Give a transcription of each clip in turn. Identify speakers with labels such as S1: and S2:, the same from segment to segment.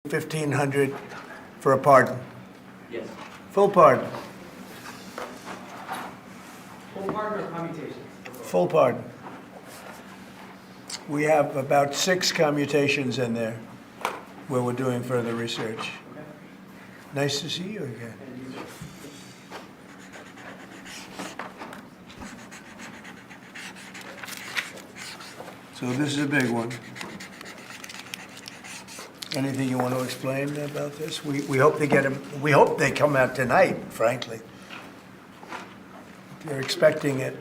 S1: 1,500 for a pardon.
S2: Yes.
S1: Full pardon.
S2: Full pardon or commutations?
S1: Full pardon. We have about 6 commutations in there where we're doing further research.
S2: Okay.
S1: Nice to see you again.
S2: And you, sir.
S1: So this is a big one. Anything you want to explain about this? We hope they get them. We hope they come out tonight, frankly. They're expecting it.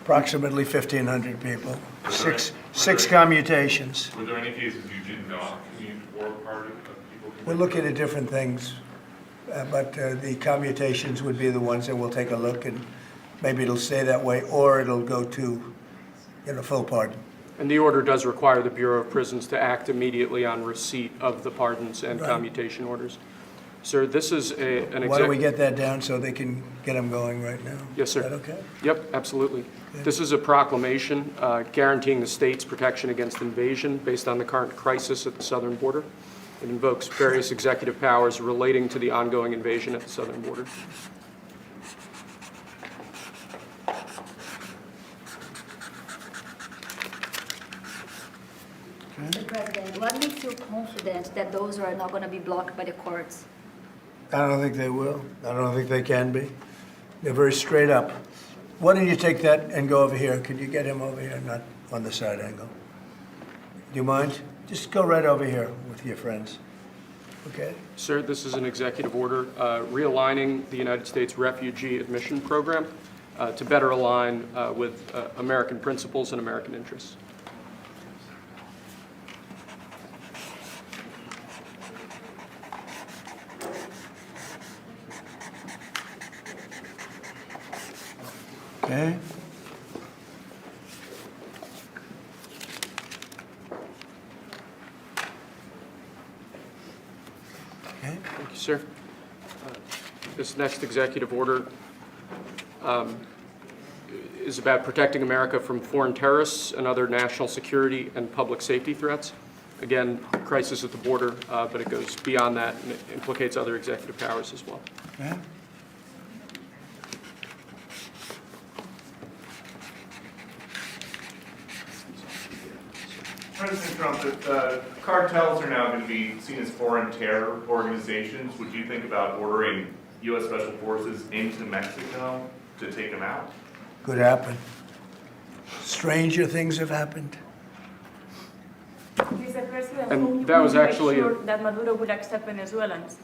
S1: Approximately 1,500 people. Six commutations.
S3: Were there any cases you did not commute or pardon of people?
S1: We're looking at different things, but the commutations would be the ones that we'll take a look, and maybe it'll stay that way, or it'll go to, full pardon.
S4: And the order does require the Bureau of Prisons to act immediately on receipt of the pardons and
S1: Right.
S4: commutation orders. Sir, this is an
S1: Why don't we get that down so they can get them going right now?
S4: Yes, sir.
S1: Is that okay?
S4: Yep, absolutely.
S1: Okay.
S4: This is a proclamation guaranteeing the state's protection against invasion based on the current crisis at the southern border. It invokes various executive powers relating to the ongoing invasion at the southern border.
S5: Mr. President, what makes you confident that those are not going to be blocked by the courts?
S1: I don't think they will. I don't think they can be. They're very straight up. Why don't you take that and go over here? Could you get him over here, not on the side angle? Do you mind? Just go right over here with your friends. Okay?
S4: Sir, this is an executive order realigning the United States refugee admission program to better align with American principles and American interests.
S1: Okay? Okay?
S4: Thank you, sir. This next executive order is about protecting America from foreign terrorists and other national security and public safety threats. Again, crisis at the border, but it goes beyond that and it implicates other executive powers as well.
S1: Okay?
S3: President Trump, if cartels are now going to be seen as foreign terror organizations, would you think about ordering U.S. Special Forces into Mexico to take them out?
S1: Could happen. Stranger things have happened.
S6: Mr. President,
S4: And that was actually
S6: make sure that Maduro would accept Venezuelans?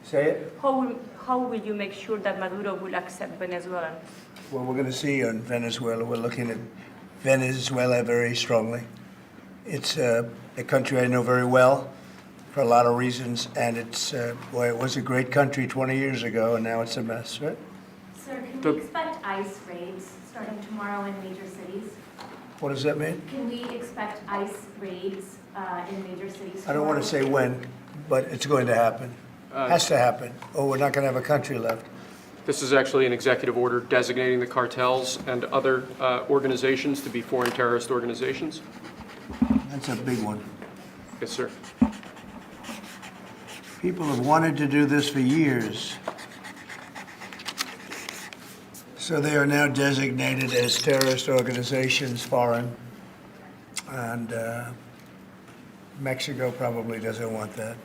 S1: Say it?
S6: How will you make sure that Maduro will accept Venezuelans?
S1: Well, we're going to see on Venezuela. We're looking at Venezuela very strongly. It's a country I know very well for a lot of reasons, and it's, boy, it was a great country 20 years ago, and now it's a mess, right?
S7: Sir, can
S4: The-
S7: we expect ICE raids starting tomorrow in major cities?
S1: What does that mean?
S7: Can we expect ICE raids in major cities?
S1: I don't want to say when, but it's going to happen. Has to happen, or we're not going to have a country left.
S4: This is actually an executive order designating the cartels and other organizations to be foreign terrorist organizations.
S1: That's a big one.
S4: Yes, sir.
S1: People have wanted to do this for years. So they are now designated as terrorist organizations, foreign. And Mexico probably doesn't want that.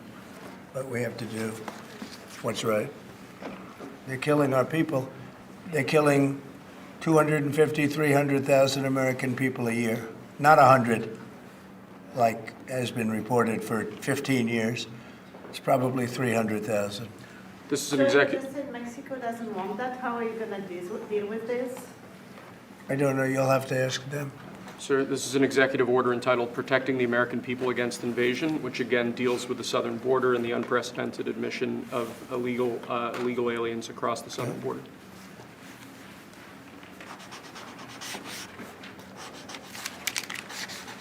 S1: But we have to do what's right. They're killing our people. They're killing 250, 300,000 American people a year. Not 100, like has been reported for 15 years. It's probably 300,000.
S4: This is an
S8: So
S4: executive.
S8: you just said Mexico doesn't want that. How are you going to deal with this?
S1: I don't know, you'll have to ask them.
S4: Sir, this is an executive order entitled Protecting the American People Against Invasion, which again deals with the southern border and the unprecedented admission of illegal aliens across the southern border.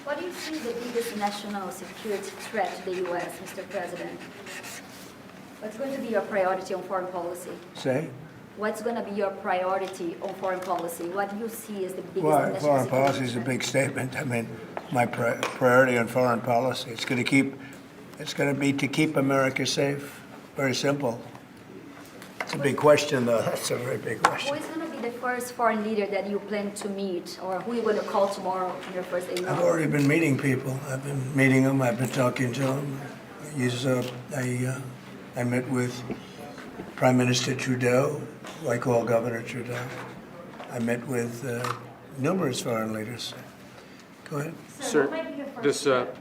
S5: What do you see the biggest national security threat to the U.S., Mr. President? What's going to be your priority on foreign policy?
S1: Say?
S5: what's going to be your priority on foreign policy? What do you see as the biggest
S1: Well,
S5: national
S1: foreign
S5: security
S1: policy is a
S5: threat?
S1: big statement. I mean, my priority on foreign policy, it's going to be to keep America safe. Very simple. It's a big question, though. That's a very big
S5: Who
S1: question.
S5: is going to be the first foreign leader that you plan to meet, or who you going to call tomorrow in your first 8 months?
S1: I've already been meeting people. I've been meeting them. I've been talking to them. I met with Prime Minister Trudeau, who I call Governor Trudeau. I met with numerous foreign leaders. Go ahead.
S4: Sir,
S7: what might be your first
S4: this,
S7: step?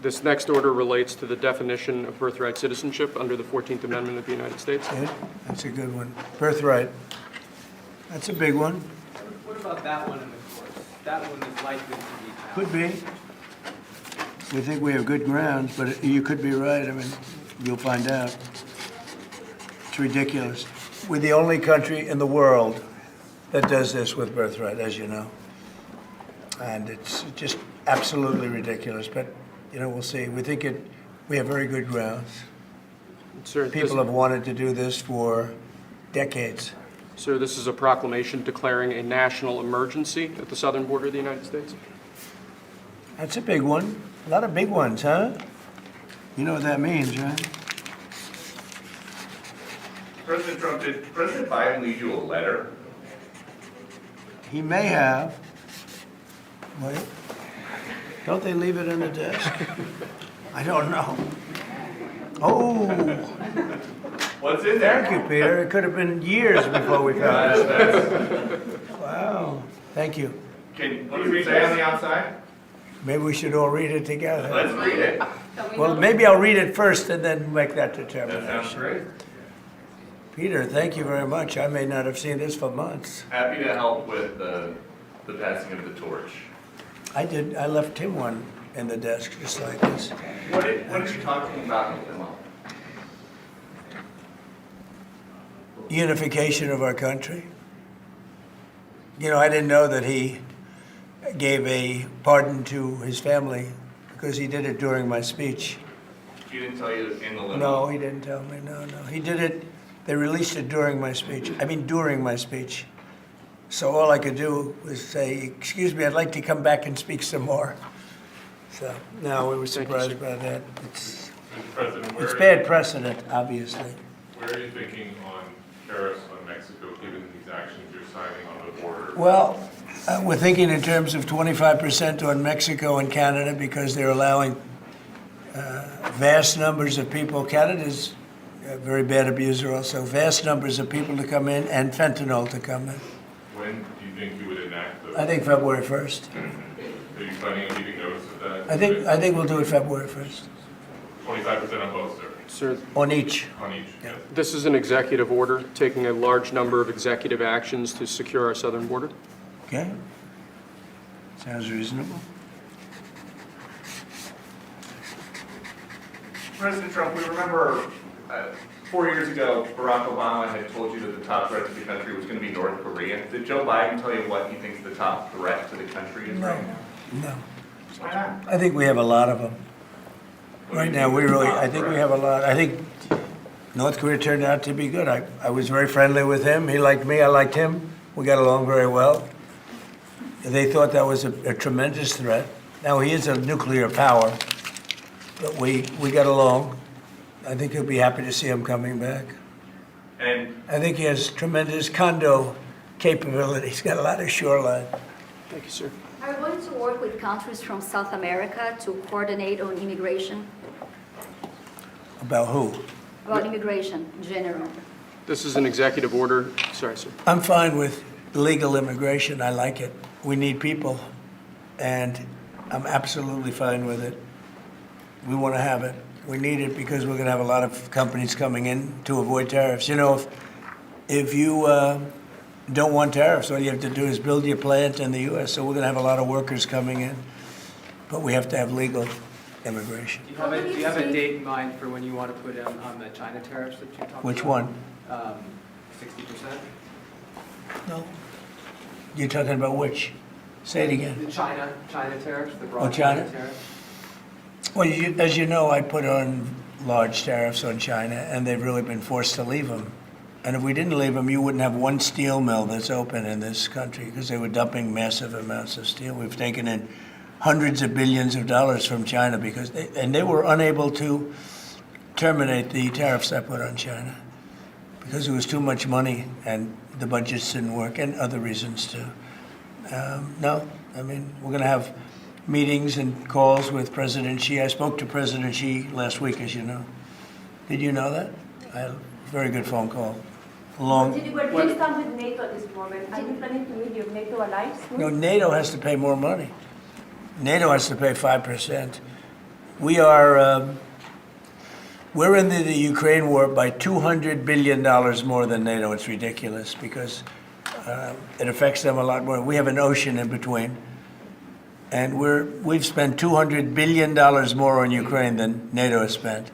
S4: this next order relates to the definition of birthright citizenship under the 14th Amendment of the United States.
S1: Yeah, that's a good one. Birthright. That's a big one.
S2: What about that one in the course? That one is likely to be passed.
S1: Could be. We think we have good grounds, but you could be right. I mean, you'll find out. It's ridiculous. We're the only country in the world that does this with birthright, as you know. And it's just absolutely ridiculous, but, you know, we'll see. We have very good grounds.
S4: Sir, this,
S1: People have wanted to do this for decades.
S4: sir, this is a proclamation declaring a national emergency at the southern border of the United States.
S1: That's a big one. A lot of big ones, huh? You know what that means, right?
S3: President Trump, did President Biden leave you a letter?
S1: He may have. Wait. Don't they leave it in the desk? I don't know. Oh,
S3: What's in there?
S1: thank you, Peter. It could have been years before we found it.
S3: That's-
S1: Wow. Thank you.
S3: what does it say on the outside?
S1: Maybe we should all read it together.
S3: Let's read it.
S1: Well, maybe I'll read it first and then make that
S3: That
S1: determination.
S3: sounds great.
S1: Peter, thank you very much. I may not have seen this for months.
S3: Happy to help with the passing of the torch.
S1: I did. I left him one in the desk just like this.
S3: What are you talking about with him?
S1: Unification of our country. You know, I didn't know that he gave a pardon to his family because he did it during my speech.
S3: He didn't tell you in the limo?
S1: No, he didn't tell me. No. He did it. They released it during my speech. I mean, during my speech. So all I could do was say, excuse me, I'd like to come back and speak some more. So, no, we were
S4: Thank you,
S1: surprised
S4: sir.
S1: by that. It's
S9: Mr. President,
S1: it's bad precedent, obviously.
S9: where are you thinking on tariffs on Mexico, given these actions you're signing on the border?
S1: Well, we're thinking in terms of 25% on Mexico and Canada because they're allowing vast numbers of people. Canada's a very bad abuser also. Vast numbers of people to come in and fentanyl to come in.
S9: When do you think you would enact those?
S1: I think February 1st.
S9: Are you planning on giving notice of that?
S1: I think we'll do it February 1st.
S9: 25% on both, sir,
S4: Sir,
S1: On each.
S9: on each, yes.
S4: this is an executive order taking a large number of executive actions to secure our southern border.
S1: Okay? Sounds reasonable.
S3: President Trump, we remember 4 years ago, Barack Obama had told you that the top threat to the country was going to be North Korea. Did Joe Biden tell you what he thinks the top threat to the country is right now?
S1: No.
S3: Why not?
S1: I think we have a lot of them. Right now, I think we have a lot. I think North Korea turned out to be good. I was very friendly with him. He liked me. I liked him. We got along very well. They thought that was a tremendous threat. Now, he is a nuclear power, but we got along. I think he'll be happy to see him coming back.
S3: And
S1: I think he has tremendous condo capability. He's got a lot of shoreline.
S4: Thank you, sir.
S5: Are you going to work with countries from South America to coordinate on immigration?
S1: About who?
S5: About immigration in general?
S4: This is an executive order. Sorry, sir.
S1: I'm fine with legal immigration. I like it. We need people, and I'm absolutely fine with it. We want to have it. We need it because we're going to have a lot of companies coming in to avoid tariffs. You know, if you don't want tariffs, all you have to do is build your plant in the U.S. So we're going to have a lot of workers coming in, but we have to have legal immigration.
S2: Do you have a date in mind for when you want to put in on the China tariffs that you talked about?
S1: Which one?
S2: 60%?
S1: No. You're talking about which? Say it again.
S2: The China tariffs, the broad
S1: China?
S2: tariffs?
S1: Well, as you know, I put on large tariffs on China, and they've really been forced to leave them. And if we didn't leave them, you wouldn't have one steel mill that's open in this country because they were dumping massive amounts of steel. We've taken in hundreds of billions of dollars from China because they were unable to terminate the tariffs I put on China because it was too much money and the budgets didn't work and other reasons too. No, I mean, we're going to have meetings and calls with President Xi. I spoke to President Xi last week, as you know. Did you know that? I had a very good phone call.
S6: Did you stand with NATO at this moment? Are you planning to meet your NATO allies?
S1: No, NATO has to pay more money. NATO has to pay 5%. We're into the Ukraine war by $200 billion more than NATO. It's ridiculous because it affects them a lot more. We have an ocean in between. And we've spent $200 billion more on Ukraine than NATO has spent.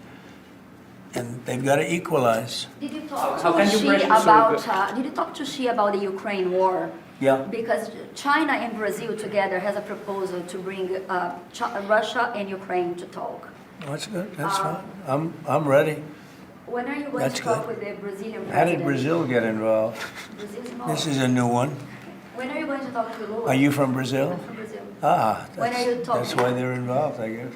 S1: And they've got to equalize.
S5: Did you talk
S2: How
S5: to
S2: can you
S5: Xi
S2: pressure-
S5: about? Did you talk to Xi about the Ukraine war?
S1: Yeah.
S5: Because China and Brazil together has a proposal to bring Russia and Ukraine to talk.
S1: Oh, that's good. That's fine. I'm ready.
S5: When are you going
S1: That's
S5: to talk
S1: good.
S5: with the Brazilian president?
S1: How did Brazil get involved?
S5: Brazil's
S1: This is a new one.
S5: When are you going to talk to Lula?
S1: Are you from Brazil?
S5: From Brazil.
S1: Ah,
S5: When are you talking?
S1: that's why they're involved, I guess.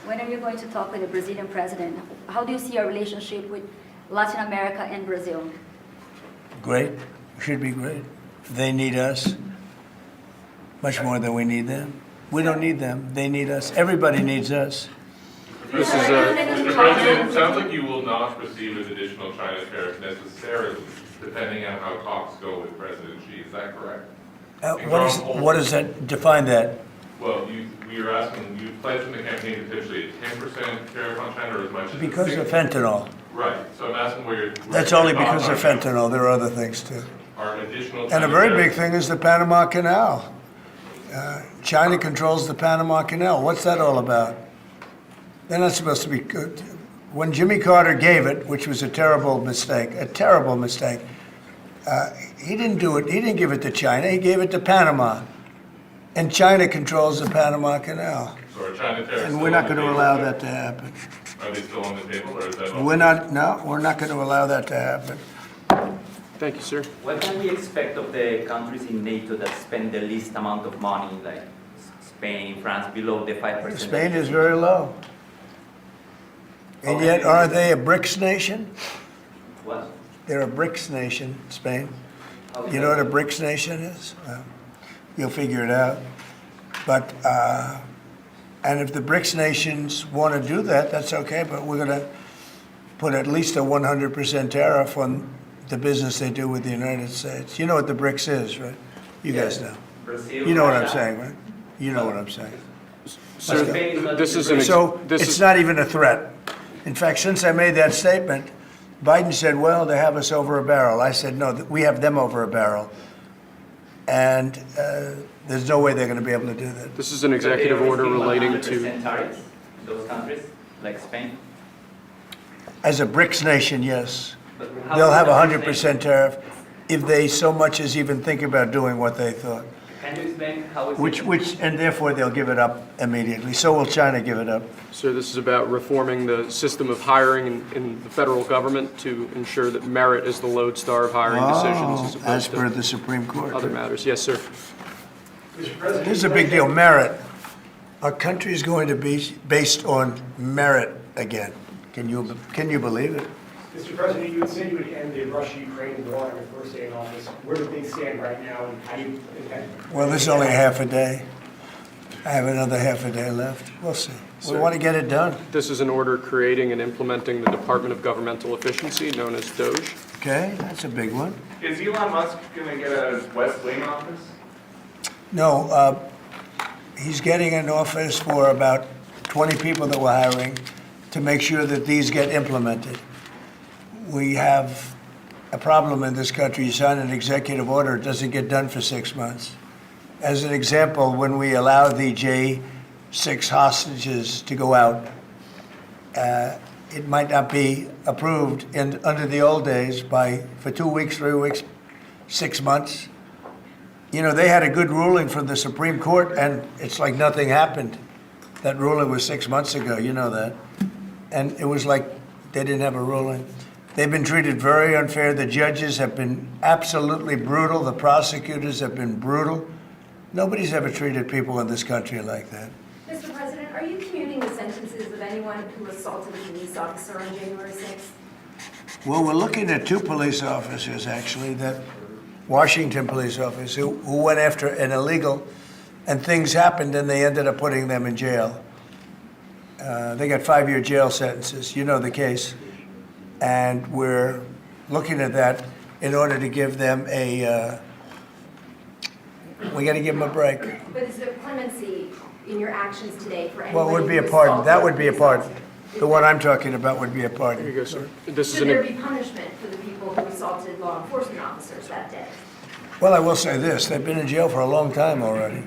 S5: When are you going to talk with the Brazilian president? How do you see your relationship with Latin America and Brazil?
S1: Great. Should be great. They need us much more than we need them. We don't need them. They need us. Everybody needs us.
S4: This is
S9: Mr. President, it sounds like you will not proceed with additional China tariffs necessarily, depending on how talks go with President Xi. Is that correct?
S1: What does that define that?
S9: Well, we are asking, you pledged in the campaign potentially a 10% tariff on China or as much as
S1: Because of
S9: 6%.
S1: fentanyl.
S9: Right, so I'm asking where you're.
S1: That's only because of fentanyl. There are other things too.
S9: Are additional.
S1: And a very big thing is the Panama Canal. China controls the Panama Canal. What's that all about? They're not supposed to be good. When Jimmy Carter gave it, which was a terrible mistake, he didn't do it. He didn't give it to China. He gave it to Panama. And China controls the Panama Canal.
S9: So are China tariffs
S1: And
S9: still
S1: we're not
S9: on the
S1: going to
S9: table?
S1: allow that to happen.
S9: Are they still on the table or is that?
S1: We're not going to allow that to happen.
S4: Thank you, sir.
S10: What can we expect of the countries in NATO that spend the least amount of money, like Spain, France, below the 5%?
S1: Spain is very low. And yet, are they a BRICS nation?
S10: What?
S1: They're a BRICS nation, Spain.
S10: How is
S1: You know what
S10: that?
S1: a BRICS nation is? Well, you'll figure it out. But, and if the BRICS nations want to do that, that's okay, but we're going to put at least a 100% tariff on the business they do with the United States. You know what the BRICS is, right? You guys know.
S10: Brazil,
S1: You know what I'm
S10: Russia.
S1: saying, right? You know what I'm saying.
S4: Sir,
S10: Spain is not
S4: this
S10: in
S4: is
S10: the
S4: an,
S10: BRICS.
S1: So
S4: this
S1: it's
S4: is,
S1: not even a threat. In fact, since I made that statement, Biden said, well, they have us over a barrel. I said, no, we have them over a barrel. And there's no way they're going to be able to do that.
S4: this is an
S10: But they
S4: executive
S10: are
S4: order
S10: receiving
S4: relating
S10: 100%
S4: to,
S10: tariffs, those countries, like Spain.
S1: As a BRICS nation, yes.
S10: But how
S1: They'll
S10: is
S1: have
S10: the
S1: a
S10: BRICS
S1: 100% tariff if they so much as even think about doing what they thought.
S10: Can you explain how is
S1: Which, and therefore they'll give it up immediately. So will China give it up.
S4: sir, this is about reforming the system of hiring in the federal government to ensure that merit is the lodestar of hiring decisions
S1: As
S4: as
S1: per
S4: opposed
S1: the Supreme
S4: to
S1: Court.
S4: other matters. Yes, sir.
S1: This is a big deal, merit. Our country is going to be based on merit again. Can you believe it?
S11: Mr. President, you had said you would end the Russia-Ukraine war on your first day in office. Where do things stand right now, and how do you intend?
S1: Well, this is only half a day. I have another half a day left. We'll see. We
S4: Sir.
S1: want to get it done,
S4: This is an order creating and implementing the Department of Governmental Efficiency, known as DOGE.
S1: okay? That's a big one.
S3: Is Elon Musk gonna get a West Wing office?
S1: No, he's getting an office for about 20 people that we're hiring to make sure that these get implemented. We have a problem in this country. You sign an executive order, it doesn't get done for 6 months. As an example, when we allow the J6 hostages to go out, it might not be approved under the old days for 2 weeks, 3 weeks, 6 months. You know, they had a good ruling from the Supreme Court, and it's like nothing happened. That ruling was 6 months ago, you know that. And it was like they didn't have a ruling. They've been treated very unfair. The judges have been absolutely brutal. The prosecutors have been brutal. Nobody's ever treated people in this country like that.
S6: Mr. President, are you commuting the sentences of anyone who assaulted a police officer on January 6th?
S1: Well, we're looking at 2 police officers, actually, that Washington police officers who went after an illegal, and things happened and they ended up putting them in jail. They got 5-year jail sentences. You know the case. And we're looking at that in order to give them a, we got to give them a break.
S6: But is there clemency in your actions today for anyone?
S1: Well, it would be a
S6: who
S1: pardon.
S6: assaulted
S1: That
S6: a
S1: would be a
S6: police
S1: pardon.
S6: officer?
S1: The one I'm talking about would be a
S4: Here you
S1: pardon.
S4: go, sir. This is
S6: Should there
S4: an,
S6: be punishment for the people who assaulted law enforcement officers that day?
S1: Well, I will say this, they've been in jail for a long time already.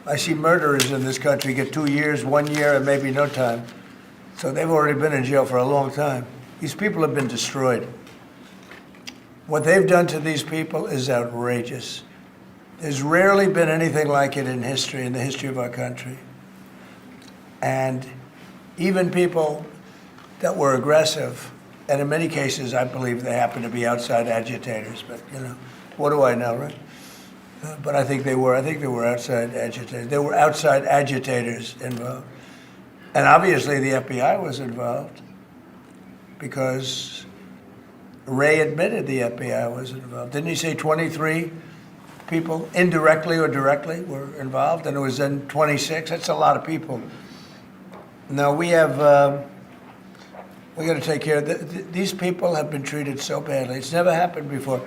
S1: I see murderers in this country get 2 years, 1 year, and maybe no time. So they've already been in jail for a long time. These people have been destroyed. What they've done to these people is outrageous. There's rarely been anything like it in history, in the history of our country. And even people that were aggressive, and in many cases, I believe they happen to be outside agitators, but, you know, what do I know, right? But I think they were outside agitators. There were outside agitators involved. And obviously the FBI was involved because Ray admitted the FBI was involved. Didn't he say 23 people, indirectly or directly, were involved? And it was then 26. That's a lot of people. Now we have, we got to take care of these people have been treated so badly. It's never happened before.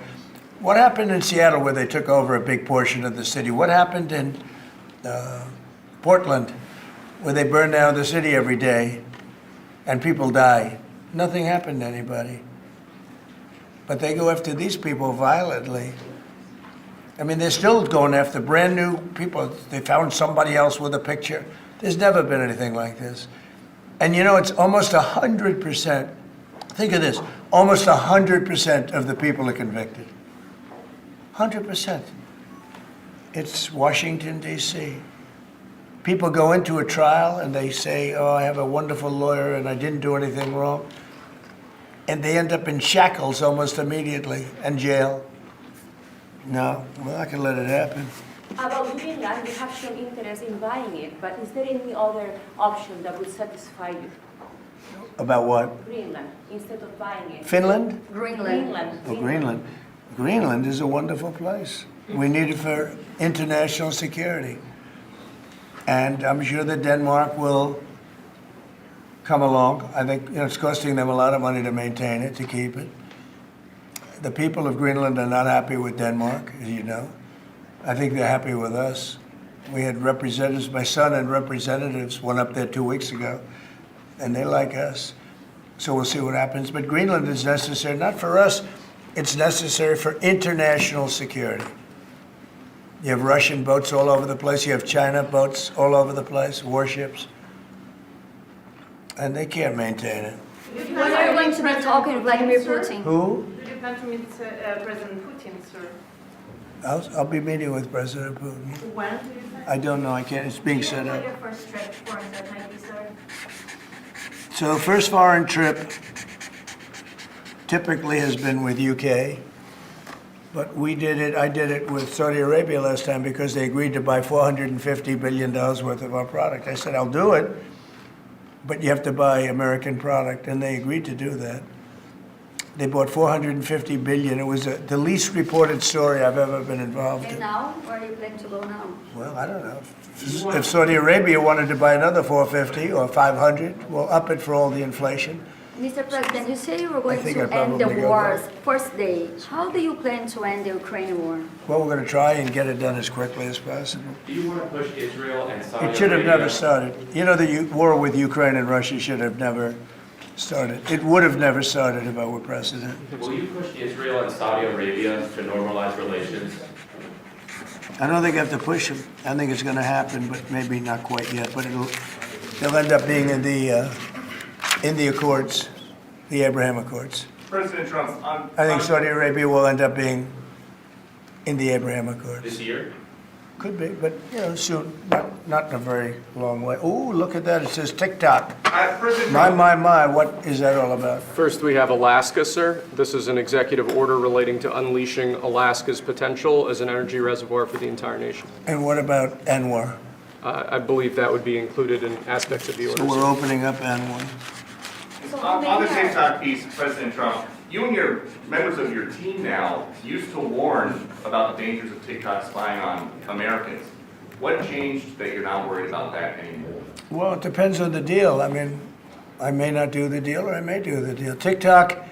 S1: What happened in Seattle where they took over a big portion of the city? What happened in Portland where they burn down the city every day and people die? Nothing happened to anybody. But they go after these people violently. I mean, they're still going after brand new people. They found somebody else with a picture. There's never been anything like this. And you know, it's almost 100%. Think of this. Almost 100% of the people are convicted. 100%. It's Washington, D.C. People go into a trial and they say, oh, I have a wonderful lawyer and I didn't do anything wrong. And they end up in shackles almost immediately and jail. No, we're not going to let it happen.
S6: About Greenland, you have shown interest in buying it, but is there any other option that would satisfy you?
S1: About what?
S6: Greenland, instead of buying it.
S1: Finland?
S6: Greenland.
S1: Oh, Greenland. Greenland is a wonderful place. We need it for international security. And I'm sure that Denmark will come along. I think it's costing them a lot of money to maintain it, to keep it. The people of Greenland are not happy with Denmark, as you know. I think they're happy with us. We had representatives, my son and representatives went up there 2 weeks ago, and they like us. So we'll see what happens. But Greenland is necessary, not for us, it's necessary for international security. You have Russian boats all over the place. You have China boats all over the place, warships. And they can't maintain it.
S5: When are you going to be talking to Vladimir Putin?
S1: Who?
S8: Do you plan to meet President Putin, sir?
S1: I'll be meeting with President Putin.
S8: When do you plan?
S1: I don't know, I can't, it's being set up.
S7: Your first trip foreign trip might be, sir.
S1: So the first foreign trip typically has been with UK, but I did it with Saudi Arabia last time because they agreed to buy $450 billion worth of our product. I said, I'll do it, but you have to buy American product, and they agreed to do that. They bought $450 billion. It was the least reported story I've ever been involved
S5: And
S1: in.
S5: now, where are you planning to go now?
S1: Well, I don't know. If Saudi Arabia wanted to buy another 450 or 500, we'll up it for all the inflation.
S5: Mr. President, you say you were going
S1: think
S5: to
S1: I'd
S5: end the
S1: probably go
S5: wars
S1: back.
S5: first day. How do you plan to end the Ukraine war?
S1: Well, we're going to try and get it done as quickly as possible.
S12: Do you want to push Israel and Saudi Arabia?
S1: It should have never started. You know, the war with Ukraine and Russia should have never started. It would have never started if I were president.
S12: Will you push Israel and Saudi Arabia to normalize relations?
S1: I don't think I have to push them. I think it's going to happen, but maybe not quite yet. But they'll end up being in the Accords, the Abraham Accords.
S3: President Trump,
S1: I think Saudi Arabia will end up being in the Abraham Accords.
S12: This year?
S1: Could be, but, soon, not in a very long way. Ooh, look at that, it says TikTok.
S3: President
S1: My,
S3: Trump,
S1: what is that all about?
S4: First, we have Alaska, sir. This is an executive order relating to unleashing Alaska's potential as an energy reservoir for the entire nation.
S1: And what about Anwar?
S4: I believe that would be included in aspects of the order.
S1: So we're opening up Anwar.
S3: on the TikTok piece, President Trump, you and your members of your team now used to warn about the dangers of TikTok spying on Americans. What changed that you're not worried about that anymore?
S1: Well, it depends on the deal. I mean, I may not do the deal or I may do the deal. TikTok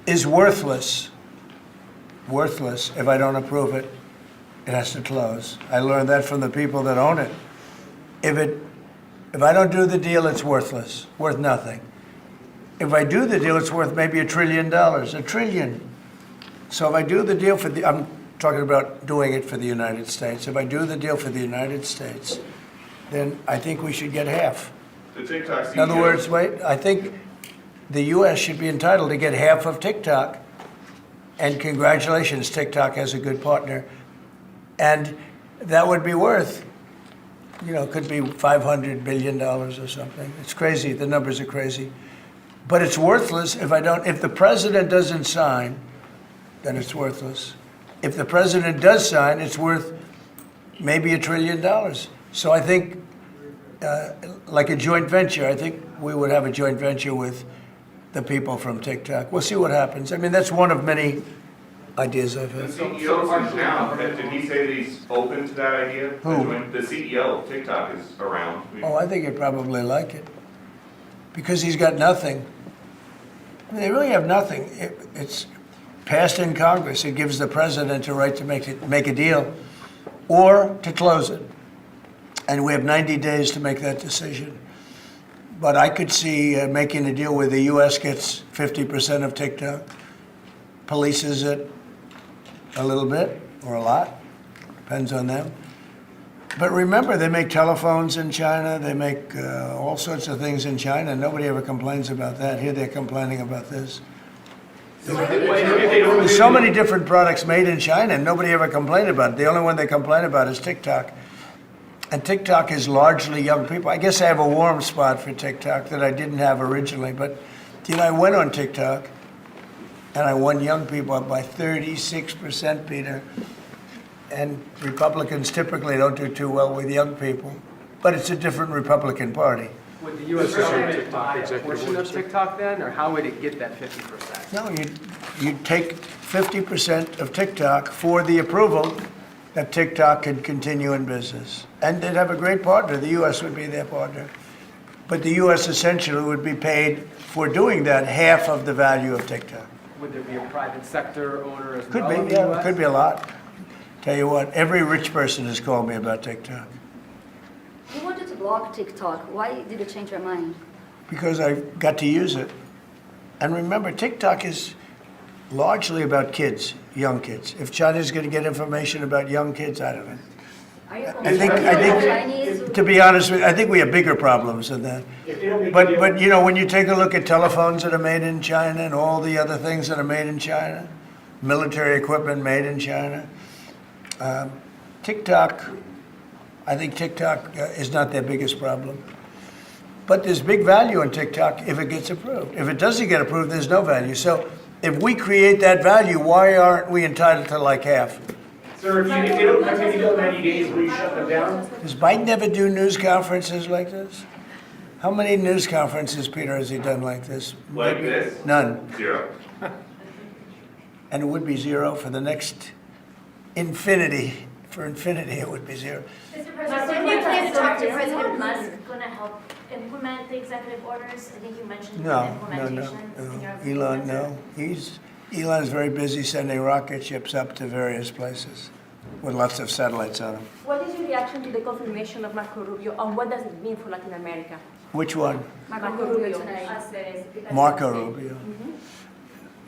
S1: is worthless. Worthless. If I don't approve it, it has to close. I learned that from the people that own it. If I don't do the deal, it's worthless, worth nothing. If I do the deal, it's worth maybe $1 trillion, $1 trillion. So if I do the deal I'm talking about doing it for the United States. If I do the deal for the United States, then I think we should get half.
S3: The TikTok CEO.
S1: In other words, I think the U.S. should be entitled to get half of TikTok. And congratulations, TikTok has a good partner. And that would be worth, could be $500 billion or something. It's crazy. The numbers are crazy. But it's worthless if the president doesn't sign, then it's worthless. If the president does sign, it's worth maybe $1 trillion. So I think, like a joint venture, I think we would have a joint venture with the people from TikTok. We'll see what happens. I mean, that's one of many ideas I've
S3: The
S1: had.
S3: CEO is now, did he say that he's open to that idea?
S1: Who?
S3: The CEO of TikTok is around.
S1: Oh, I think he'd probably like it. Because he's got nothing. I mean, they really have nothing. It's passed in Congress. It gives the president a right to make a deal or to close it. And we have 90 days to make that decision. But I could see making a deal where the U.S. gets 50% of TikTok, polices it a little bit or a lot, depends on them. But remember, they make telephones in China, they make all sorts of things in China, and nobody ever complains about that. Here they're complaining about this. There's so many different products made in China, and nobody ever complained about it. The only one they complain about is TikTok. And TikTok is largely young people. I guess I have a warm spot for TikTok that I didn't have originally. But, I went on TikTok, and I won young people up by 36%, Peter. And Republicans typically don't do too well with young people. But it's a different Republican Party.
S2: Would the U.S. government buy a portion of TikTok then, or how would it get that 50%?
S1: No, you'd take 50% of TikTok for the approval that TikTok could continue in business. And they'd have a great partner. The U.S. would be their partner. But the U.S. essentially would be paid for doing that half of the value of TikTok.
S2: Would there be a private sector owner as
S1: Could
S2: well
S1: be,
S2: in the
S1: yeah,
S2: U.S.?
S1: could be a lot. Tell you what, every rich person has called me about TikTok.
S5: You wanted to block TikTok. Why did you change your mind?
S1: Because I got to use it. And remember, TikTok is largely about kids, young kids. If China's going to get information about young kids, I don't know.
S5: Are you
S1: I think, to be honest with you, I think we have bigger problems than that. But when you take a look at telephones that are made in China and all the other things that are made in China, military equipment made in China, TikTok, I think TikTok is not their biggest problem. But there's big value in TikTok if it gets approved. If it doesn't get approved, there's no value. So if we create that value, why aren't we entitled to like half?
S11: Sir, if they don't come to the deal in 90 days, will you shut them down?
S1: Does Biden ever do news conferences like this? How many news conferences, Peter, has he done like this?
S3: Like this?
S1: None.
S3: 0.
S1: And it would be 0 for the next infinity. For infinity, it would be 0.
S7: Mr. President, you plan to talk to President Musk going to help implement the executive orders? I think you mentioned
S1: No.
S7: implementation. in your
S1: Elon, no. Elon is very busy sending rocket ships up to various places with lots of satellites on them.
S6: What is your reaction to the confirmation of Marco Rubio, and what does it mean for Latin America?
S1: Which one?
S6: Marco Rubio.
S1: Marco Rubio.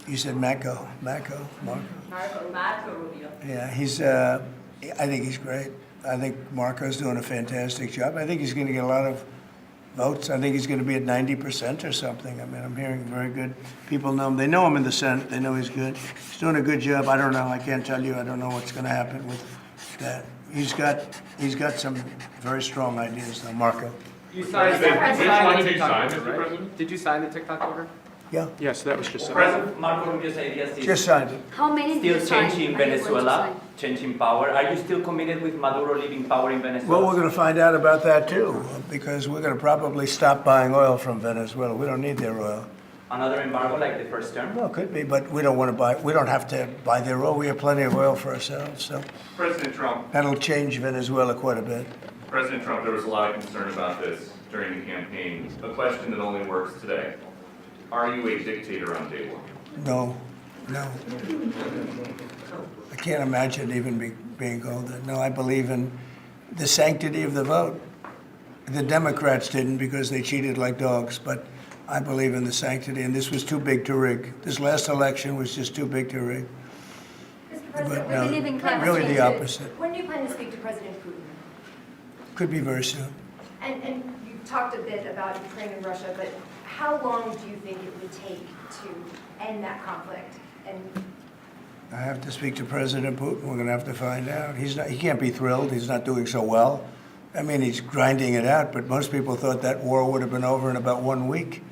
S1: You said Marco.
S6: Marco Rubio.
S1: Yeah, I think he's great. I think Marco's doing a fantastic job. I think he's going to get a lot of votes. I think he's going to be at 90% or something. I mean, I'm hearing very good. People know him. They know him in the Senate. They know he's good. He's doing a good job. I don't know. I can't tell you. I don't know what's going to happen with that. he's got some very strong ideas, though, Marco.
S2: You signed
S9: President, which one
S2: the
S9: did you sign,
S2: TikTok
S9: Mr.
S2: order, right?
S9: President?
S2: Did you sign the TikTok order?
S1: Yeah,
S4: Yes, that was just.
S10: President Marco Rubio's ideas is
S1: just signed it.
S5: How many did
S10: still
S5: you sign?
S10: changing
S5: Are you going to
S10: Venezuela,
S5: sign?
S10: changing power. Are you still committed with Maduro leaving power in Venezuela?
S1: Well, we're going to find out about that too, because we're going to probably stop buying oil from Venezuela. We don't need their oil.
S10: Another embargo like the first term?
S1: Well, it could be, but we don't want to buy. We don't have to buy their oil. We have plenty of oil for ourselves, so
S3: President Trump,
S1: that'll change Venezuela quite a bit.
S3: President Trump, there was a lot of concern about this during the campaign. A question that only works today. Are you a dictator on day one?
S1: No. I can't imagine even being called that. No, I believe in the sanctity of the vote. The Democrats didn't because they cheated like dogs, but I believe in the sanctity, and this was too big to rig. This last election was just too big to rig.
S7: Mr.
S1: But
S7: President,
S1: no,
S5: believe in climate
S1: really
S5: change.
S1: the opposite.
S7: when do you plan to speak to President Putin?
S1: Could be very soon.
S7: And you talked a bit about Ukraine and Russia, but how long do you think it would take to end that conflict? And
S1: I have to speak to President Putin. We're going to have to find out. He can't be thrilled. He's not doing so well. I mean, he's grinding it out, but most people thought that war would have been over in about 1 week.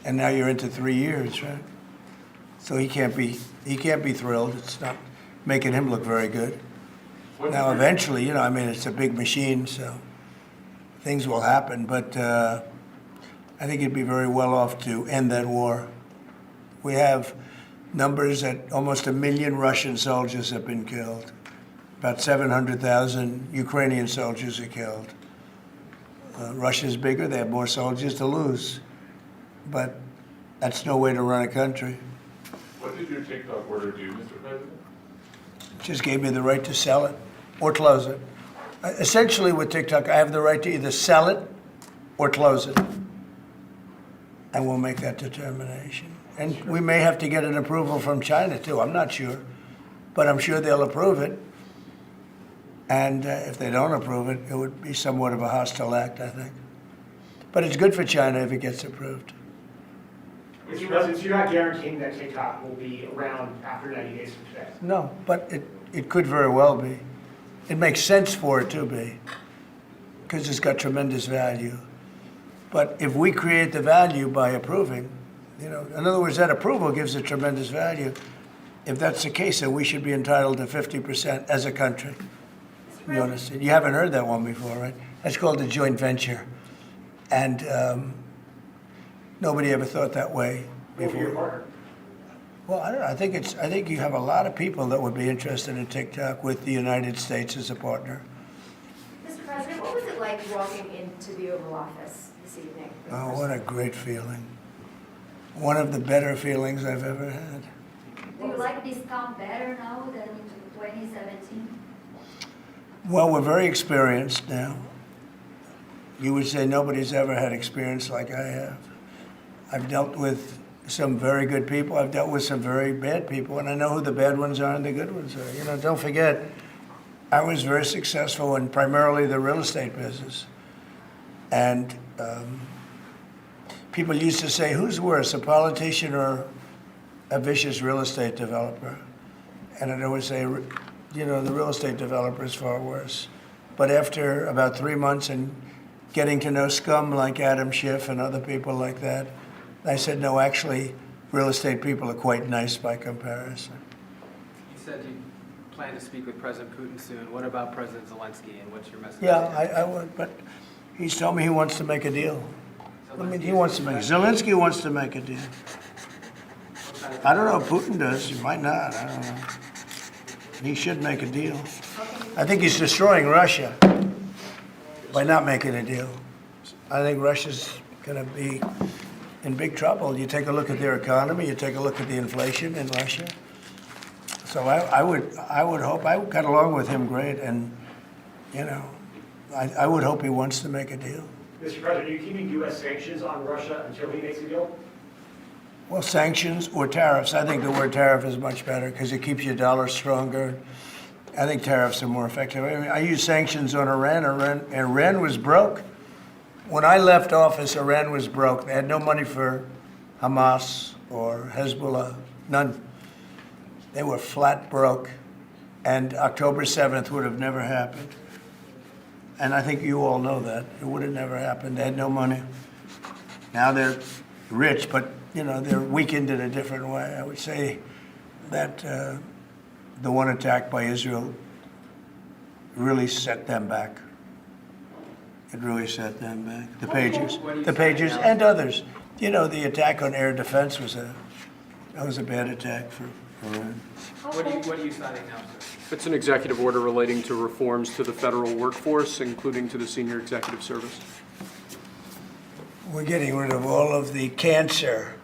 S1: And now you're into 3 years, right? So he can't be thrilled. It's not making him look very good. Now, eventually, I mean, it's a big machine, so things will happen. But I think he'd be very well off to end that war. We have numbers that almost 1 million Russian soldiers have been killed. About 700,000 Ukrainian soldiers are killed. Russia's bigger. They have more soldiers to lose. But that's no way to run a country.
S9: What did your TikTok order do, Mr. President?
S1: It just gave me the right to sell it or close it. Essentially, with TikTok, I have the right to either sell it or close it. And we'll make that determination. And we may have to get an approval from China, too. I'm not sure. But I'm sure they'll approve it. And if they don't approve it, it would be somewhat of a hostile act, I think. But it's good for China if it gets approved.
S11: Mr. President, so you're not guaranteeing that TikTok will be around after 90 days from today?
S1: No, but it could very well be. It makes sense for it to be, because it's got tremendous value. But if we create the value by approving, in other words, that approval gives it tremendous value. If that's the case, then we should be entitled to 50% as a country. You understand? You haven't heard that one before, right? That's called a joint venture. And nobody ever thought that way before. Well, I don't know. I think you have a lot of people that would be interested in TikTok with the United States as a partner.
S7: Mr. President, what was it like walking into the Oval Office this evening?
S1: Oh, what a great feeling. One of the better feelings I've ever had.
S5: Do you like this town better now than in 2017?
S1: Well, we're very experienced now. You would say nobody's ever had experience like I have. I've dealt with some very good people. I've dealt with some very bad people, and I know who the bad ones are and the good ones are. Don't forget, I was very successful in primarily the real estate business. And people used to say, who's worse, a politician or a vicious real estate developer? And I'd always say, the real estate developer is far worse. But after about 3 months and getting to know scum like Adam Schiff and other people like that, I said, no, actually, real estate people are quite nice by comparison.
S2: You said you plan to speak with President Putin soon. What about President Zelensky, and what's your message?
S1: Yeah, I would, but he's told me he wants to make a deal. Zelensky wants to make a deal. I don't know if Putin does. He might not. I don't know. He should make a deal. I think he's destroying Russia by not making a deal. I think Russia's going to be in big trouble. You take a look at their economy. You take a look at the inflation in Russia. So I would hope. I got along with him great, and I would hope he wants to make a deal.
S11: Mr. President, are you keeping U.S. sanctions on Russia until he makes a deal?
S1: Well, sanctions or tariffs. I think the word tariff is much better because it keeps your dollar stronger. I think tariffs are more effective. I mean, I use sanctions on Iran. Iran was broke. When I left office, Iran was broke. They had no money for Hamas or Hezbollah, none. They were flat broke. And October 7th would have never happened. And I think you all know that. It would have never happened. They had no money. Now they're rich, but, you know, they're weakened in a different way. I would say that the one attack by Israel really set them back. It really set them back. The pagers, and others. You know, the attack on air defense was a bad attack for Iran.
S2: What are you signing now, sir?
S4: It's an executive order relating to reforms to the federal workforce, including to the senior executive service.
S1: We're getting rid of all of the cancer.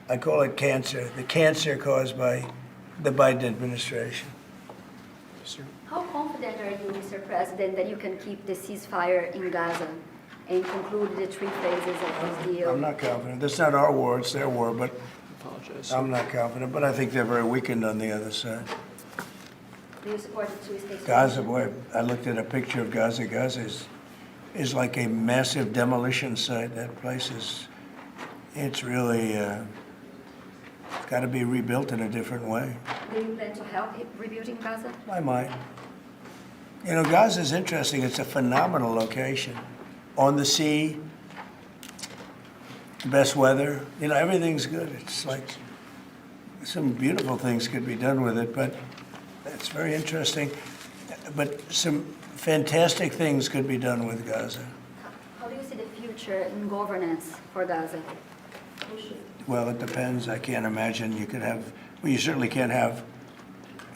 S1: I call it cancer. The cancer caused by the Biden administration.
S5: How confident are you, Mr. President, that you can keep the ceasefire in Gaza and conclude the 3 phases of this deal?
S1: I'm not confident. That's not our war, it's their war, but
S4: Apologize.
S1: I'm not confident. But I think they're very weakened on the other side.
S5: Do you support the 2-state
S1: Gaza,
S5: solution?
S1: boy, I looked at a picture of Gaza. Gaza is like a massive demolition site. That place it's really, it's got to be rebuilt in a different way.
S5: Do you plan to help rebuilding Gaza?
S1: I might. You know, Gaza is interesting. It's a phenomenal location. On the sea, the best weather. You know, everything's good. It's like some beautiful things could be done with it, but it's very interesting. But some fantastic things could be done with Gaza.
S5: How do you see the future in governance for Gaza?
S1: Well, it depends. I can't imagine you could have, well, you certainly can't have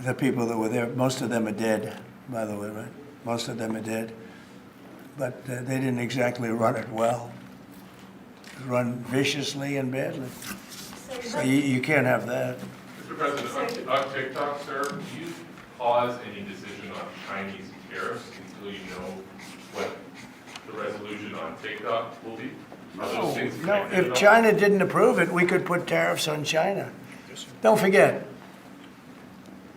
S1: the people that were there. Most of them are dead, by the way, right? Most of them are dead. But they didn't exactly run it well. Run viciously and badly. So you can't have that.
S9: Mr. President, on TikTok, sir, do you pause any decision on Chinese tariffs until you know what the resolution on TikTok will be? Are those things
S1: No,
S9: connected at
S1: if
S9: all?
S1: China didn't approve it, we could put tariffs on China. Don't forget,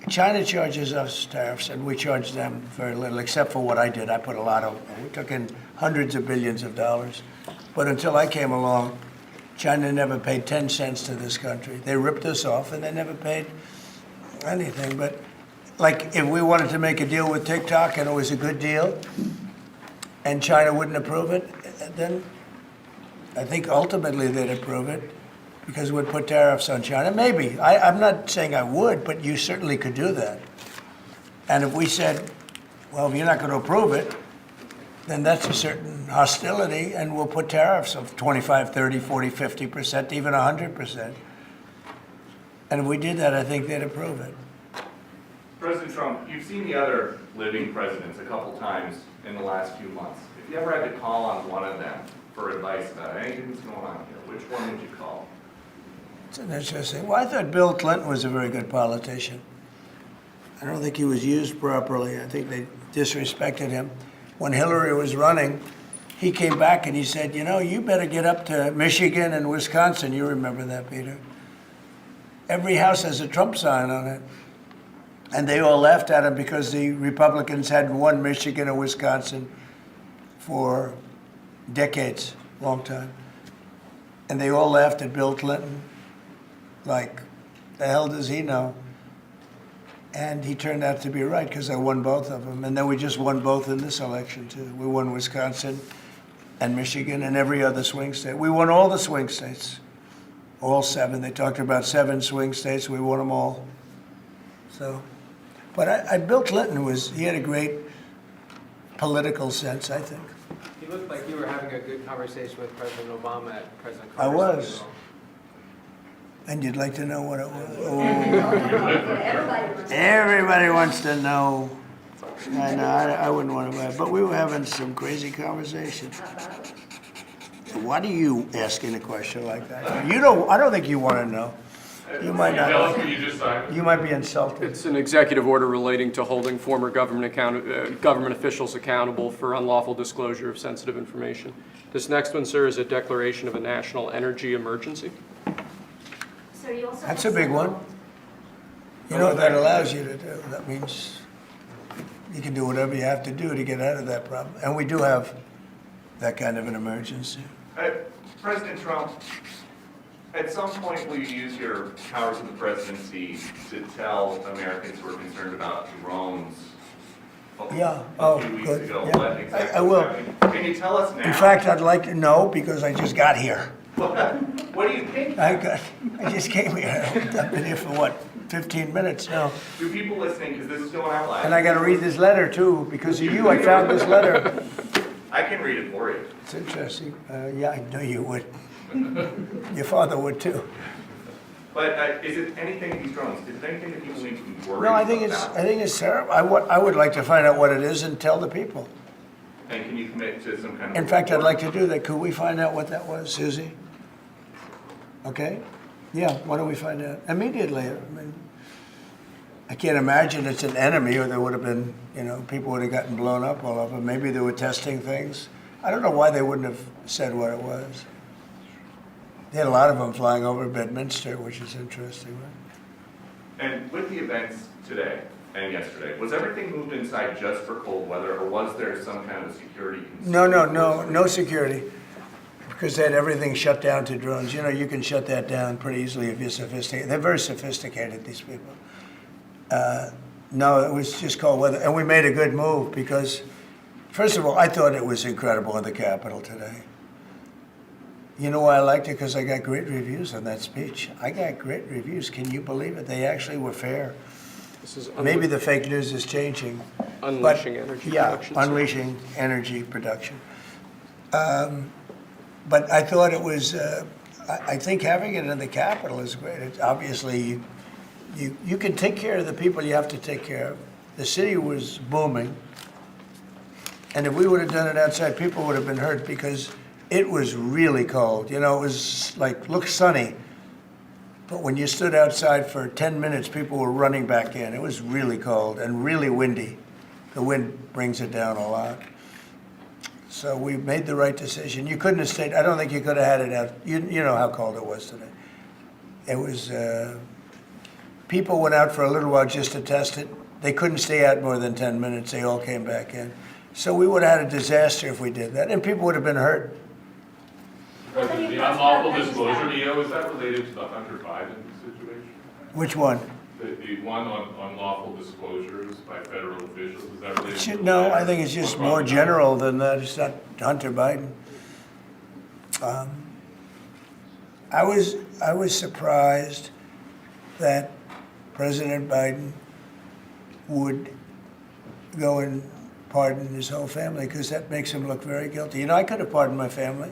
S1: China charges us tariffs, and we charge them very little, except for what I did. I put a lot of, we took in hundreds of billions of dollars. But until I came along, China never paid 10 cents to this country. They ripped us off, and they never paid anything. But like, if we wanted to make a deal with TikTok, and it was a good deal, and China wouldn't approve it, then I think ultimately they'd approve it, because we'd put tariffs on China. Maybe. I'm not saying I would, but you certainly could do that. And if we said, well, if you're not going to approve it, then that's a certain hostility, and we'll put tariffs of 25, 30, 40, 50%, even 100%. And if we did that, I think they'd approve it.
S3: President Trump, you've seen the other living presidents a couple times in the last few months. If you ever had to call on one of them for advice about anything that's going on here, which one would you call?
S1: It's an interesting. Well, I thought Bill Clinton was a very good politician. I don't think he was used properly. I think they disrespected him. When Hillary was running, he came back and he said, you know, you better get up to Michigan and Wisconsin. You remember that, Peter? Every house has a Trump sign on it. And they all laughed at him because the Republicans hadn't won Michigan or Wisconsin for decades, long time. And they all laughed at Bill Clinton. Like, the hell does he know? And he turned out to be right, because I won both of them. And then we just won both in this election, too. We won Wisconsin and Michigan and every other swing state. We won all the swing states, all 7. They talked about 7 swing states. We won them all. So, but Bill Clinton he had a great political sense, I think.
S2: You looked like you were having a good conversation with President Obama at President
S1: I
S2: Carter's
S1: was.
S2: funeral.
S1: And you'd like to know what it was? Oh.
S5: Everybody.
S1: Everybody wants to know. I know, I wouldn't want to, but we were having some crazy conversations. Why do you asking a question like that? I don't think you want to know. You might
S9: Tell us
S1: not.
S9: what you just signed.
S1: You might be insulted.
S4: It's an executive order relating to holding former government officials accountable for unlawful disclosure of sensitive information. This next one, sir, is a declaration of a national energy emergency.
S5: So you also
S1: That's a big one. You know what that allows you to do? That means you can do whatever you have to do to get out of that problem. And we do have that kind of an emergency.
S3: President Trump, At some point, will you use your powers of the presidency to tell Americans who are concerned about drones?
S1: Yeah.
S3: A few weeks
S1: Good.
S3: ago,
S1: Yeah.
S3: what exactly
S1: I will.
S3: was happening? Can you tell us now?
S1: In fact, I'd like to know because I just got here.
S3: What do you think?
S1: I just came here. I've been here for what, 15 minutes now.
S3: Do people listening, because this is going out live.
S1: And I got to read this letter too. Because of you, I found this letter.
S3: I can read it for you.
S1: It's interesting. Yeah, I knew you would. Your father would too.
S3: But is it anything these drones? Is it anything that people need to be worried
S1: No, I
S3: about?
S1: think it's terrible. I would like to find out what it is and tell the people.
S3: And can you commit to some kind of?
S1: In fact, I'd like to do that. Could we find out what that was, Susie? Okay? Yeah, why don't we find out? Immediately. I mean, I can't imagine it's an enemy or there would have been, people would have gotten blown up all over. Maybe they were testing things. I don't know why they wouldn't have said what it was. They had a lot of them flying over Bedminster, which is interesting, right?
S3: And with the events today and yesterday, was everything moved inside just for cold weather, or was there some kind of security concern?
S1: No security. Because they had everything shut down to drones. You can shut that down pretty easily if you're sophisticated. They're very sophisticated, these people. No, it was just cold weather. And we made a good move because, first of all, I thought it was incredible in the Capitol today. You know why I liked it? Because I got great reviews on that speech. I got great reviews. Can you believe it? They actually were fair.
S4: This is
S1: Maybe the fake news is changing.
S4: unleashing energy production.
S1: Yeah, unleashing energy production. But I thought it was, I think having it in the Capitol is great. It's obviously, you can take care of the people you have to take care of. The city was booming. And if we would have done it outside, people would have been hurt because it was really cold. It was looked sunny. But when you stood outside for 10 minutes, people were running back in. It was really cold and really windy. The wind brings it down a lot. So we made the right decision. You couldn't have stayed. I don't think you could have had it out. You know how cold it was today. It was, people went out for a little while just to test it. They couldn't stay out more than 10 minutes. They all came back in. So we would have had a disaster if we did that, and people would have been hurt.
S9: President, the unlawful disclosure, EO, is that related to the Hunter Biden situation?
S1: Which one?
S9: The one on unlawful disclosures by federal officials, is that related to?
S1: No, I think it's just more general than that. It's not Hunter Biden. I was surprised that President Biden would go and pardon his whole family because that makes him look very guilty. I could have pardoned my family.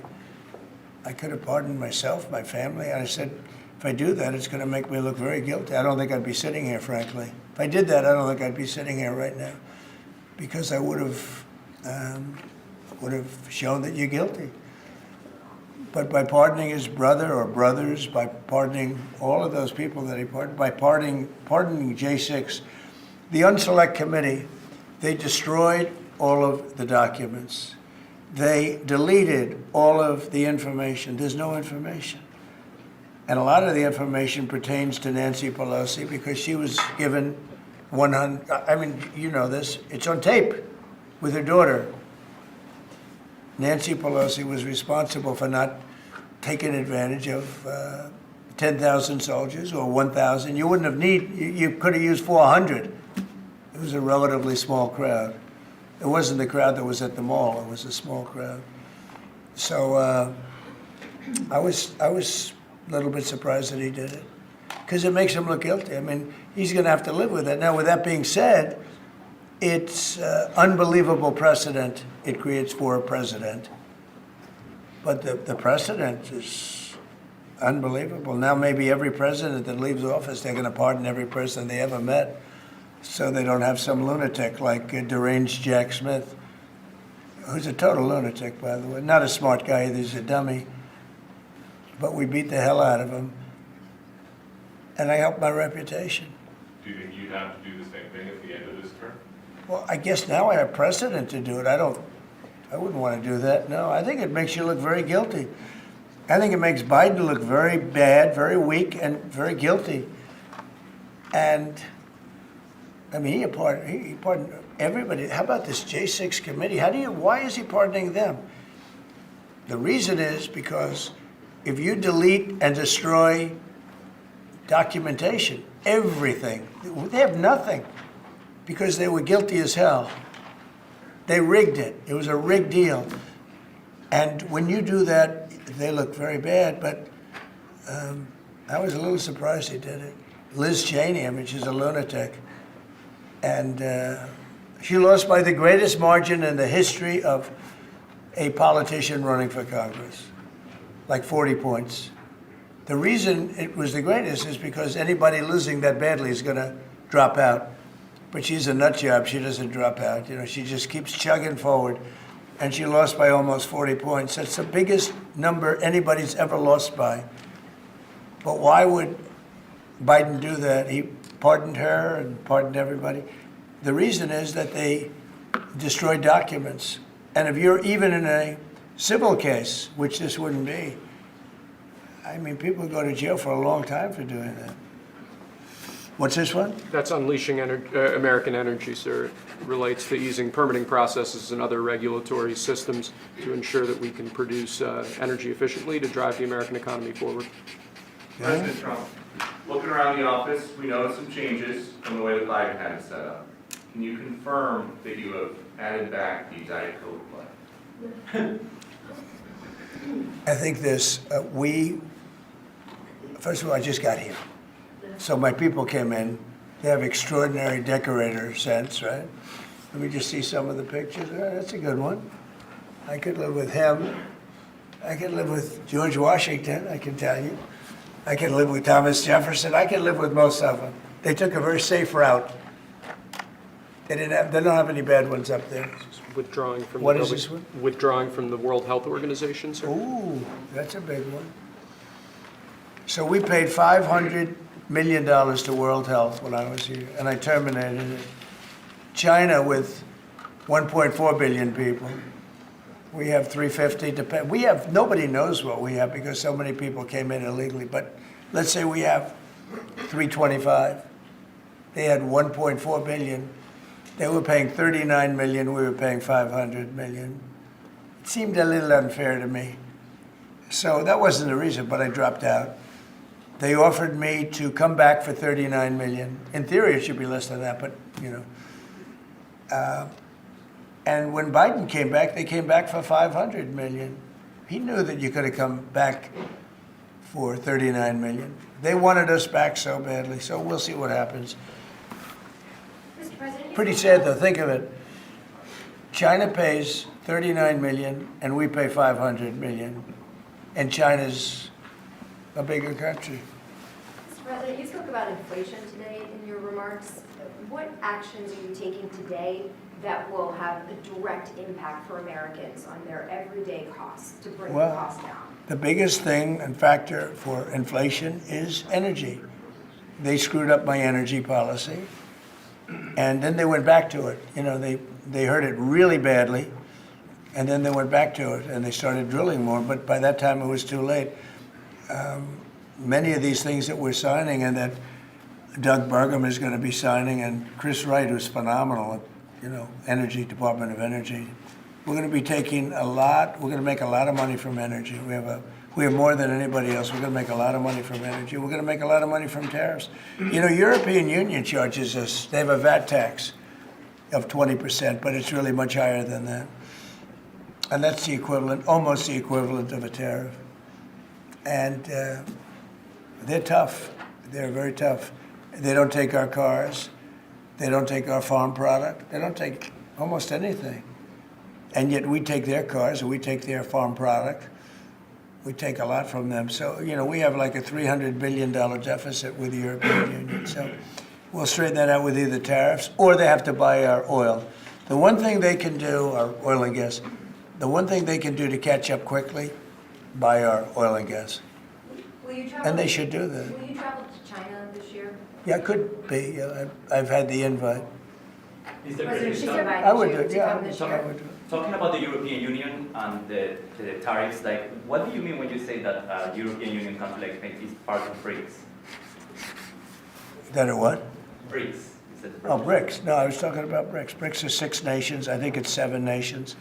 S1: I could have pardoned myself, my family. And I said, if I do that, it's going to make me look very guilty. I don't think I'd be sitting here, frankly. If I did that, I don't think I'd be sitting here right now because I would have shown that you're guilty. But by pardoning his brother or brothers, by pardoning all of those people that he pardoned, by pardoning J6, the Unselect Committee, they destroyed all of the documents. They deleted all of the information. There's no information. And a lot of the information pertains to Nancy Pelosi because she was given 100, I mean, you know this, it's on tape with her daughter. Nancy Pelosi was responsible for not taking advantage of 10,000 soldiers or 1,000. You wouldn't have you could have used 400. It was a relatively small crowd. It wasn't the crowd that was at the mall. It was a small crowd. So I was a little bit surprised that he did it because it makes him look guilty. I mean, he's going to have to live with it. Now, with that being said, it's unbelievable precedent it creates for a president. But the precedent is unbelievable. Now maybe every president that leaves office, they're going to pardon every person they ever met so they don't have some lunatic like deranged Jack Smith, who's a total lunatic, by the way. Not a smart guy either, he's a dummy. But we beat the hell out of him. And I helped my reputation.
S9: Do you think you'd have to do the same thing at the end of this term?
S1: Well, I guess now I have precedent to do it. I wouldn't want to do that. No, I think it makes you look very guilty. I think it makes Biden look very bad, very weak, and very guilty. And, I mean, he pardoned everybody. How about this J6 committee? Why is he pardoning them? The reason is because if you delete and destroy documentation, everything, they have nothing because they were guilty as hell. They rigged it. It was a rigged deal. And when you do that, they look very bad, but I was a little surprised he did it. Liz Cheney, I mean, she's a lunatic. And she lost by the greatest margin in the history of a politician running for Congress, like 40 points. The reason it was the greatest is because anybody losing that badly is going to drop out. But she's a nut job. She doesn't drop out. You know, she just keeps chugging forward. And she lost by almost 40 points. That's the biggest number anybody's ever lost by. But why would Biden do that? He pardoned her and pardoned everybody. The reason is that they destroyed documents. And if you're even in a civil case, which this wouldn't be, I mean, people go to jail for a long time for doing that. What's this one?
S4: That's unleashing American energy, sir. It relates to easing permitting processes and other regulatory systems to ensure that we can produce energy efficiently to drive the American economy forward.
S3: President Trump, looking around the office, we noticed some changes from the way that Biden had it set up. Can you confirm that you have added back the Diet Coke play?
S1: I think this, first of all, I just got here. So my people came in. They have extraordinary decorator sense, right? Let me just see some of the pictures. That's a good one. I could live with him. I could live with George Washington, I can tell you. I can live with Thomas Jefferson. I can live with most of them. They took a very safe route. They don't have any bad ones up there.
S4: Withdrawing from
S1: What is this one?
S4: Withdrawing from the World Health Organization, sir.
S1: Ooh, that's a big one. So we paid $500 million to World Health when I was here, and I terminated it. China with 1.4 billion people. We have 350 to pay. We have, nobody knows what we have because so many people came in illegally, but let's say we have 325. They had 1.4 billion. They were paying 39 million, we were paying 500 million. It seemed a little unfair to me. So that wasn't the reason, but I dropped out. They offered me to come back for 39 million. In theory, it should be less than that, but you know. And when Biden came back, they came back for 500 million. He knew that you could have come back for 39 million. They wanted us back so badly, so we'll see what happens.
S7: Mr. President,
S1: Pretty sad though, think of it. China pays 39 million and we pay 500 million. And China's a bigger country.
S7: Mr. President, you spoke about inflation today in your remarks. What actions are you taking today that will have a direct impact for Americans on their everyday costs to bring the costs down?
S1: The biggest thing and factor for inflation is energy. They screwed up my energy policy, and then they went back to it. You know, they heard it really badly, and then they went back to it, and they started drilling more, but by that time it was too late. Many of these things that we're signing and that Doug Burgum is going to be signing, and Chris Wright, who's phenomenal at, you know, Energy, Department of Energy. We're going to be taking a lot, we're going to make a lot of money from energy. We have more than anybody else. We're going to make a lot of money from energy. We're going to make a lot of money from tariffs. You know, European Union charges us, they have a VAT tax of 20%, but it's really much higher than that. And that's the equivalent, almost the equivalent of a tariff. And they're tough. They're very tough. They don't take our cars. They don't take our farm product. They don't take almost anything. And yet we take their cars and we take their farm product. We take a lot from them. So, you know, we have like a $300 billion deficit with the European Union. So we'll straighten that out with either tariffs or they have to buy our oil. The one thing they can do, our oil and gas, the one thing they can do to catch up quickly, buy our oil and gas.
S7: Will you travel,
S1: And they should do that.
S7: Will you travel to China this year?
S1: Yeah, it could be. I've had the invite.
S7: President Xi invited
S1: I would
S7: you
S1: do it,
S7: to
S1: yeah.
S7: come this
S1: I
S7: year.
S1: would do it.
S10: Talking about the European Union and the tariffs, like, what do you mean when you say that European Union country like Spain is part of BRICS?
S1: That are what?
S10: BRICS.
S1: Oh, BRICS. No, I was talking about BRICS. BRICS are 6 nations. I think it's 7 nations.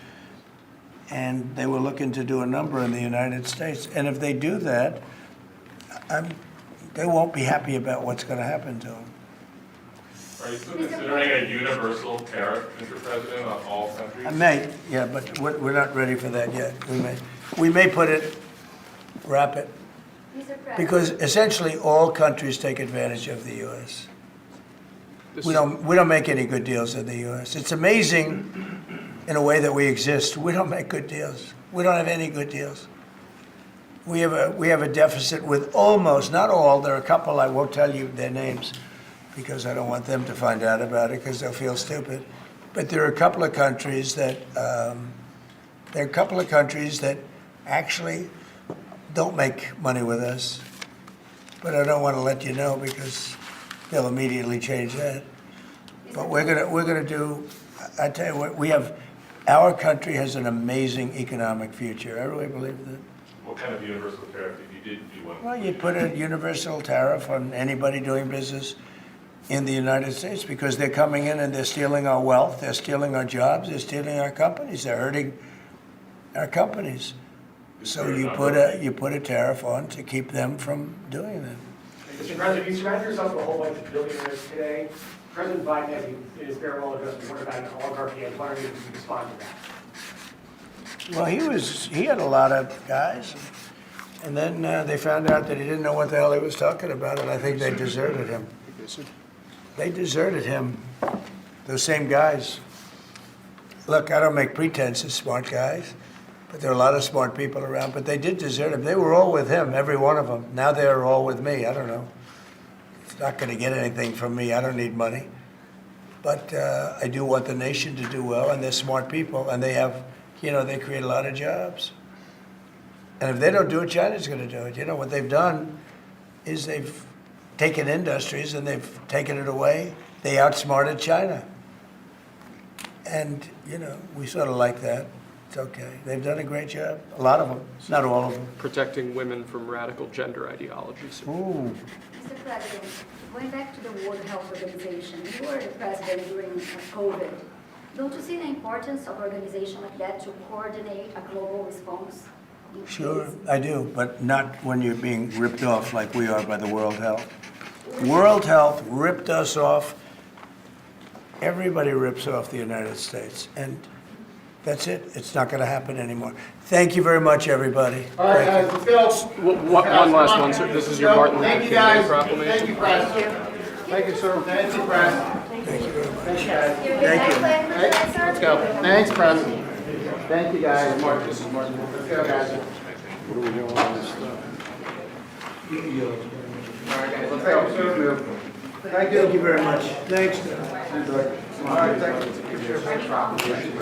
S1: and they were looking to do a number in the United States. And if they do that, they won't be happy about what's going to happen to them.
S9: Are you still considering a universal tariff, Mr. President, on all countries?
S1: I may, yeah, but we're not ready for that yet. We may wrap it,
S5: Mr. President.
S1: because essentially all countries take advantage of the U.S. We don't make any good deals in the U.S. It's amazing in a way that we exist. We don't make good deals. We don't have any good deals. We have a deficit with almost, not all, there are a couple, I won't tell you their names because I don't want them to find out about it because they'll feel stupid. But there are a couple of countries that actually don't make money with us. But I don't want to let you know because they'll immediately change that. But we're gonna do. I tell you what, our country has an amazing economic future. I really believe that.
S9: What kind of universal tariff if you did do one?
S1: Well, you put a universal tariff on anybody doing business in the United States because they're coming in and they're stealing our wealth, they're stealing our jobs, they're stealing our companies, they're hurting our companies. So you put a tariff on to keep them from doing that.
S11: Mr. President, you surround yourself with a whole bunch of billionaires today. President Biden, has in his farewell address, warned about an oligarchy. I was wondering if you could respond to that.
S1: Well, he had a lot of guys, and then they found out that he didn't know what the hell he was talking about, and I think they deserted him. They deserted him, those same guys. Look, I don't make pretense of smart guys, but there are a lot of smart people around, but they did desert him. They were all with him, every one of them. Now they're all with me. I don't know. It's not going to get anything from me. I don't need money. But I do want the nation to do well, and they're smart people, and they have, they create a lot of jobs. And if they don't do it, China's going to do it. What they've done is they've taken industries and they've taken it away. They outsmarted China. And, we sort of like that. It's okay. They've done a great job. A lot of them, not all of them.
S4: Protecting women from radical gender ideologies.
S1: Ooh.
S5: Mr. President, going back to the World Health Organization, you were the president during COVID. Don't you see the importance of an organization like that to coordinate a global response?
S1: Sure, I do, but not when you're being ripped off like we are by the World Health. World Health ripped us off. Everybody rips off the United States, and that's it. It's not going to happen anymore. Thank you very much, everybody.
S13: All right, guys, let's go.
S4: One last one, sir. This is your Martin Luther
S13: Thank you,
S4: King
S13: guys.
S4: Day proclamation.
S13: Thank you, Press. Thank you, sir. Thank you, Press.
S1: Thank you very much.
S13: Thank you, guys.
S1: Thank you.
S13: Hey, let's go. Thanks, Press. Thank you, guys.
S4: This is Martin.
S13: Let's go, guys.
S1: What are we doing on this stuff?
S13: All right, guys, let's go. Thank you.
S1: Thank you very much. Thanks.
S13: All right, thank you.